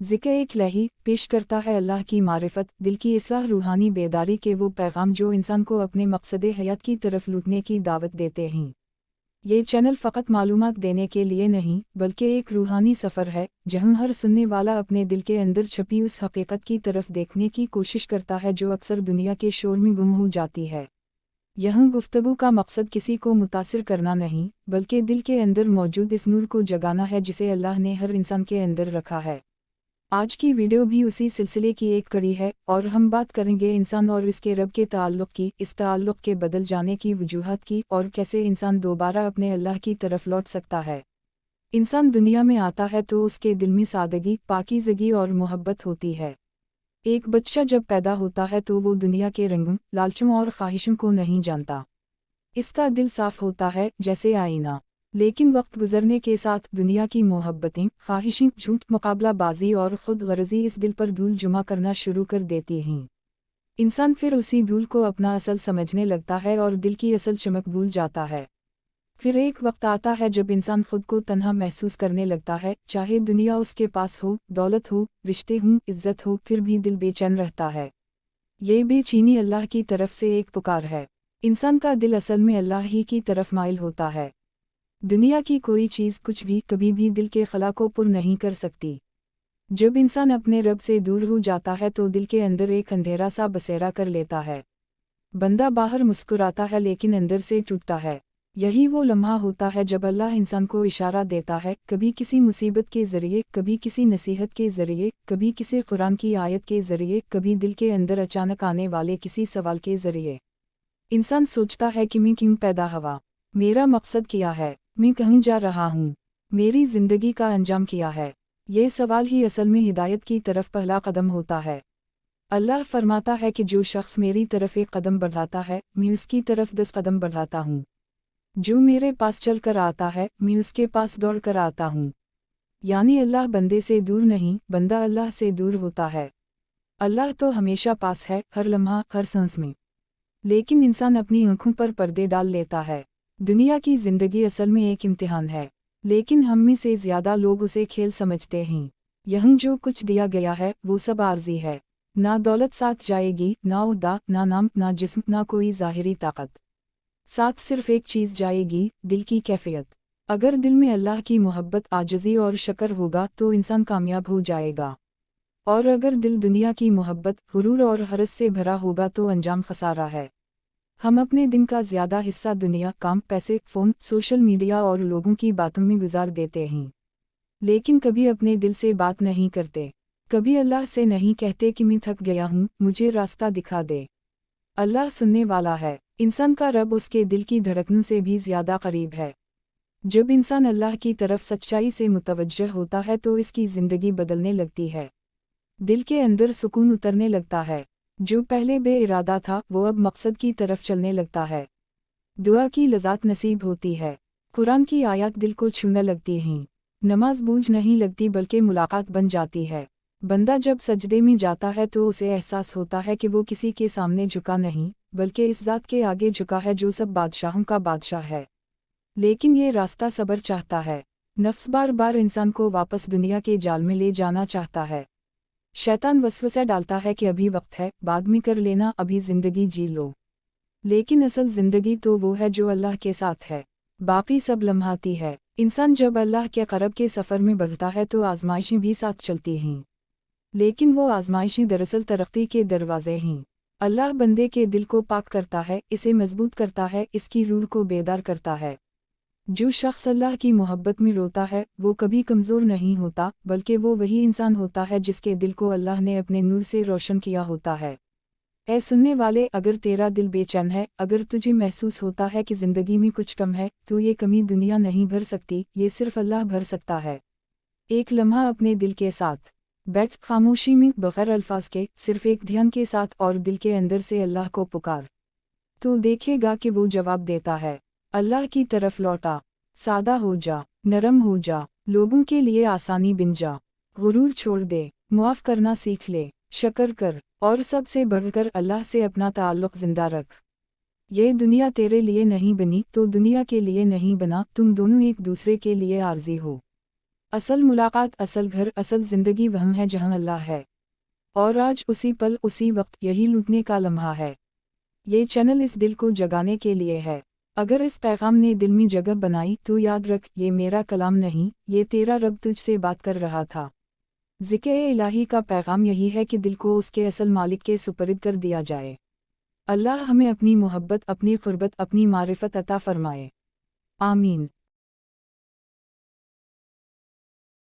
ज़िक्र एक लही पेश करता है अल्लाह की मारिफत, दिल की इस्लाह, रूहानी बेदारी के वो पैगाम जो इंसान को अपने मकसद हयात की तरफ लूटने की दावत देते हैं। ये चैनल फ़कत मालूमात देने के लिए नहीं बल्कि एक रूहानी सफ़र है जहाँ हर सुनने वाला अपने दिल के अंदर छपी उस हकीकत की तरफ देखने की कोशिश करता है जो अक्सर दुनिया के शोर में गुम हो जाती है। यहाँ गुफ्तगू का मकसद किसी को मुतासिर करना नहीं बल्कि दिल के अंदर मौजूद इस नूर को जगाना है जिसे अल्लाह ने हर इंसान के अंदर रखा है। आज की वीडियो भी उसी सिलसिले की एक कड़ी है और हम बात करेंगे इंसान और इसके रब के ताल्लुक़ की, इस ताल्लुक़ के बदल जाने की वजूहात की और कैसे इंसान दोबारा अपने अल्लाह की तरफ लौट सकता है। इंसान दुनिया में आता है तो उसके दिल में सादगी, पाकीज़गी और मोहब्बत होती है। एक बच्चा जब पैदा होता है तो वो दुनिया के रंगों, लालचों और ख्वाहिशों को नहीं जानता। इसका दिल साफ होता है जैसे आईना। लेकिन वक्त गुजरने के साथ दुनिया की मोहब्बतें, ख्वाहिशें, झूठ, मुकाबलाबाजी और खुद गर्जी इस दिल पर धूल जुमा करना शुरू कर देती हैं। इंसान फिर उसी धूल को अपना असल समझने लगता है और दिल की असल चमक भूल जाता है। फिर एक वक्त आता है जब इंसान खुद को तन्हा महसूस करने लगता है, चाहे दुनिया उसके पास हो, दौलत हो, रिश्ते हों, इज्जत हो, फिर भी दिल बेचैन रहता है। ये बेचैनी अल्लाह की तरफ से एक पुकार है। इंसान का दिल असल में अल्लाह ही की तरफ माइल होता है। दुनिया की कोई चीज़ कुछ भी कभी भी दिल के खला को पुर नहीं कर सकती। जब इंसान अपने रब से दूर हो जाता है तो दिल के अंदर एक अंधेरा सा बसेरा कर लेता है। बंदा बाहर मुस्कुराता है लेकिन अंदर से टूटता है। यही वो लम्हा होता है जब अल्लाह इंसान को इशारा देता है, कभी किसी मुसीबत के ज़रिए, कभी किसी नसीहत के ज़रिए, कभी किसी कुरान की आयत के ज़रिए, कभी दिल के अंदर अचानक आने वाले किसी सवाल के ज़रिए। इंसान सोचता है कि मैं क्यों पैदा हुआ, मेरा मकसद क्या है, मैं कहीं जा रहा हूँ, मेरी ज़िंदगी का अंजाम क्या है। ये सवाल ही असल में हिदायत की तरफ पहला कदम होता है। अल्लाह फरमाता है कि जो शख्स मेरी तरफ एक कदम बढ़ाता है मैं उसकी तरफ 10 कदम बढ़ाता हूँ। जो मेरे पास चल कर आता है मैं उसके पास दौड़ कर आता हूँ। यानी अल्लाह बंदे से दूर नहीं, बंदा अल्लाह से दूर होता है। अल्लाह तो हमेशा पास है, हर लम्हा, हर सांस में। लेकिन इंसान अपनी आँखों पर पर्दे डाल लेता है। दुनिया की ज़िंदगी असल में एक इम्तिहान है, लेकिन हम में से ज़्यादा लोग उसे खेल समझते हैं। यहाँ जो कुछ दिया गया है वो सब आर्जी है। ना दौलत साथ जाएगी, ना उहदा, ना नाम, ना जिस्म, ना कोई ज़ाहिरी ताकत। साथ सिर्फ एक चीज़ जाएगी, दिल की कैफियत। अगर दिल में अल्लाह की मोहब्बत, आजिज़ी और शक्र होगा तो इंसान कामयाब हो जाएगा। और अगर दिल दुनिया की मोहब्बत, गुरूर और हरस से भरा होगा तो अंजाम खसारा है। हम अपने दिन का ज़्यादा हिस्सा दुनिया, काम, पैसे, फ़ोन, सोशल मीडिया और लोगों की बातों में गुजार देते हैं। लेकिन कभी अपने दिल से बात नहीं करते। कभी अल्लाह से नहीं कहते कि मैं थक गया हूँ, मुझे रास्ता दिखा दे। अल्लाह सुनने वाला है। इंसान का रब उसके दिल की धड़कनों से भी ज़्यादा करीब है। जब इंसान अल्लाह की तरफ सच्चाई से मुतवज्जह होता है तो इसकी ज़िंदगी बदलने लगती है। दिल के अंदर सुकून उतरने लगता है। जो पहले बेइरादा था वो अब मकसद की तरफ चलने लगता है। दुआ की लज़्ज़त नसीब होती है। कुरान की आयत दिल को छूने लगती हैं। नमाज बूझ नहीं लगती बल्कि मुलाकात बन जाती है। बंदा जब सजदे में जाता है तो उसे एहसास होता है कि वो किसी के सामने झुका नहीं बल्कि इस ज़ात के आगे झुका है जो सब बादशाहों का बादशाह है। लेकिन ये रास्ता सब्र चाहता है। नफ्स बार बार इंसान को वापस दुनिया के जाल में ले जाना चाहता है। शैतान वसवसा डालता है कि अभी वक्त है, बाद में कर लेना, अभी ज़िंदगी जी लो। लेकिन असल ज़िंदगी तो वो है जो अल्लाह के साथ है, बाकी सब लम्हाती है। इंसान जब अल्लाह के क़रब के सफ़र में बढ़ता है तो आजमाइशें भी साथ चलती हैं। लेकिन वो आजमाइशें दरअसल तरक्की के दरवाज़े हैं। अल्लाह बंदे के दिल को पाक करता है, इसे मजबूत करता है, इसकी रूह को बेदार करता है। जो शख्स अल्लाह की मोहब्बत में रोता है वो कभी कमज़ोर नहीं होता बल्कि वो वही इंसान होता है जिसके दिल को अल्लाह ने अपने नूर से रोशन किया होता है। ऐ सुनने वाले, अगर तेरा दिल बेचैन है, अगर तुझे महसूस होता है कि ज़िंदगी में कुछ कम है, तो ये कमी दुनिया नहीं भर सकती, ये सिर्फ अल्लाह भर सकता है। एक लम्हा अपने दिल के साथ बैठ, खामोशी में, बगैर अल्फाज के, सिर्फ एक ध्यान के साथ और दिल के अंदर से अल्लाह को पुकार। तो देखेगा कि वो जवाब देता है। अल्लाह की तरफ लौटा, सादा हो जा, नरम हो जा, लोगों के लिए आसानी बिन जा, गुरूर छोड़ दे, मुआफ़ करना सीख ले, शक्र कर, और सबसे बढ़कर अल्लाह से अपना ताल्लुक़ ज़िंदा रख। ये दुनिया तेरे लिए नहीं बनी तो दुनिया के लिए नहीं बना, तुम दोनों एक दूसरे के लिए आर्ज़ी हो। اصل ملاقات، اصل گھر، اصل زندگی وہم ہے جہاں اللہ ہے، اور آج اسی پل اسی وقت یہی لوٹنے کا لمحہ ہے۔ یہ چینل اس دل کو جگانے کے لیے ہے۔ اگر اس پیغام نے دل میں جگہ بنائی تو یاد رکھ، یہ میرا کلام نہیں، یہ تیرا رب تجھ سے بات کر رہا تھا۔ ذکر الہی کا پیغام یہی ہے کہ دل کو اس کے اصل مالک کے سپرد کر دیا جائے۔ اللہ ہمیں اپنی محبت، اپنی قربت، اپنی معرفت عطا فرمائے۔ آمین۔